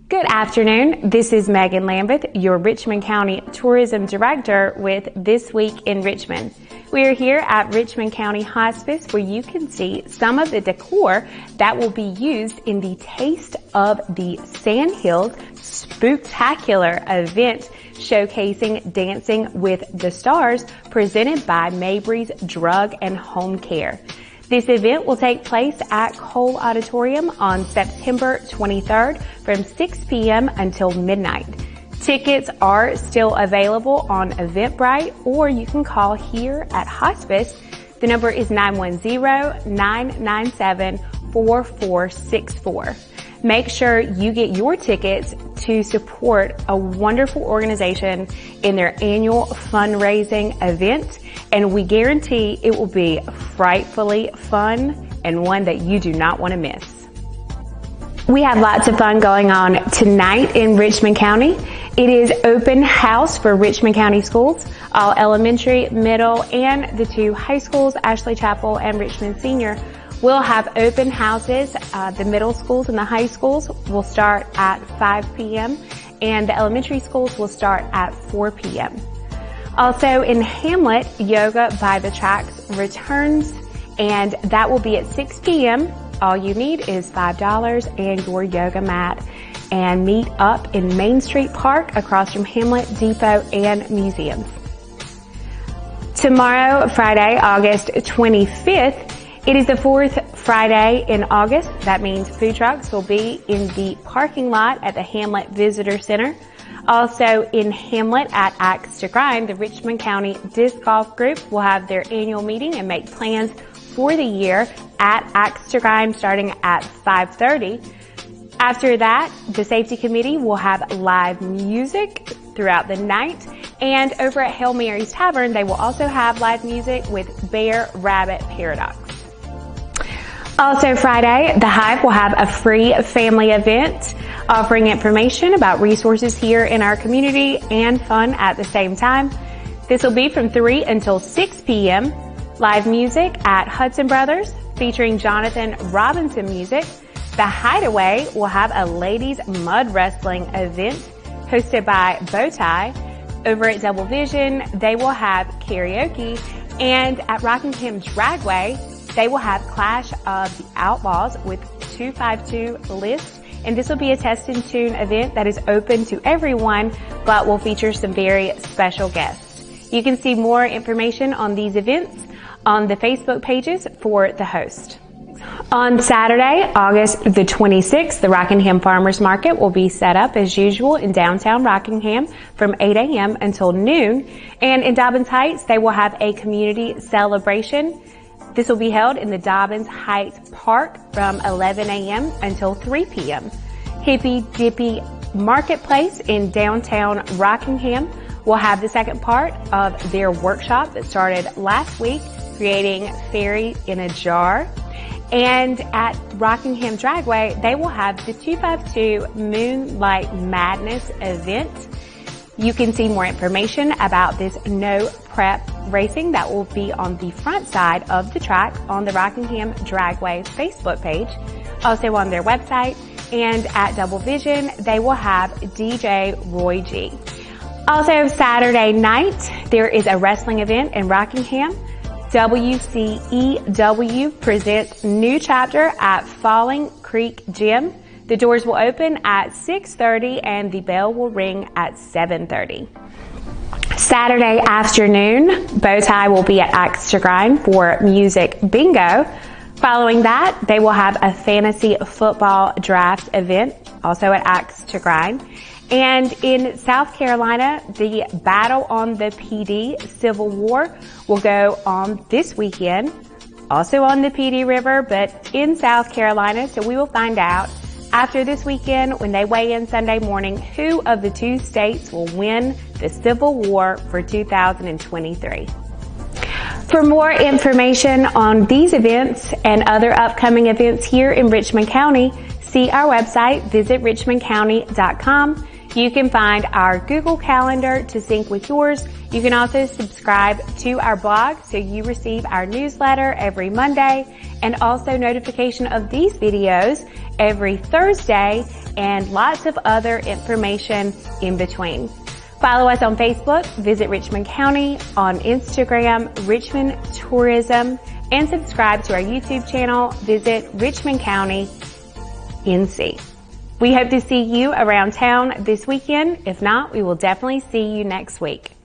Good afternoon. This is Megan Lambeth, your Richmond County Tourism Director with This Week in Richmond. We are here at Richmond County Hospice where you can see some of the decor that will be used in the Taste of the Sandhills Spooktacular event showcasing Dancing with the Stars presented by Mabry's Drug and Home Care. This event will take place at Cole Auditorium on September 23rd from 6 p.m. until midnight. Tickets are still available on Eventbrite, or you can call here at Hospice. The number is 910-997-4464. Make sure you get your tickets to support a wonderful organization in their annual fundraising event, and we guarantee it will be frightfully fun and one that you do not want to miss. We have lots of fun going on tonight in Richmond County. It is open house for Richmond County schools. All elementary, middle, and the 2 high schools, Ashley Chapel and Richmond Senior, will have open houses. The middle schools and the high schools will start at 5 p.m. and the elementary schools will start at 4 p.m. Also in Hamlet, Yoga by the Tracks returns, and that will be at 6 p.m. All you need is $5 and your yoga mat, and meet up in Main Street Park across from Hamlet Depot and Museums. Tomorrow, Friday, August 25th, it is the 4th Friday in August. That means food trucks will be in the parking lot at the Hamlet Visitor Center. Also in Hamlet at Axe to Grind, the Richmond County Disc Golf Group will have their annual meeting and make plans for the year at Axe to Grind starting at 5:30. After that, the safety committee will have live music throughout the night, and over at Hail Mary's Tavern, they will also have live music with Bear Rabbit Paradox. Also Friday, the Hive will have a free family event offering information about resources here in our community and fun at the same time. This will be from 3 until 6 p.m. Live music at Hudson Brothers featuring Jonathan Robinson music. The Hideaway will have a ladies mud wrestling event hosted by BowTie. Over at Double Vision, they will have karaoke, and at Rockingham Dragway, they will have Clash of the Outlaws with 252 List, and this will be a test and tune event that is open to everyone, but will feature some very special guests. You can see more information on these events on the Facebook pages for the host. On Saturday, August the 26th, the Rockingham Farmers Market will be set up as usual in downtown Rockingham from 8 a.m. until noon, and in Dobbins Heights, they will have a community celebration. This will be held in the Dobbins Heights Park from 11 a.m. until 3 p.m. Hippy Dippy Marketplace in downtown Rockingham will have the second part of their workshop that started last week, creating fairy in a jar. And at Rockingham Dragway, they will have the 252 Moonlight Madness event. You can see more information about this no prep racing that will be on the front side of the track on the Rockingham Dragway Facebook page, also on their website, and at Double Vision, they will have DJ Roy G. Also Saturday night, there is a wrestling event in Rockingham. WCEW presents New Chapter at Falling Creek Gym. The doors will open at 6:30 and the bell will ring at 7:30. Saturday afternoon, BowTie will be at Axe to Grind for music bingo. Following that, they will have a fantasy football draft event, also at Axe to Grind. And in South Carolina, the Battle on the PD Civil War will go on this weekend, also on the PD River, but in South Carolina. So we will find out after this weekend, when they weigh in Sunday morning, who of the 2 states will win the Civil War for 2023. For more information on these events and other upcoming events here in Richmond County, see our website, visit richmondcounty.com. You can find our Google Calendar to sync with yours. You can also subscribe to our blog so you receive our newsletter every Monday and also notification of these videos every Thursday and lots of other information in between. Follow us on Facebook, visit Richmond County, on Instagram, Richmond Tourism, and subscribe to our YouTube channel, visit Richmond County, NC. We hope to see you around town this weekend. If not, we will definitely see you next week.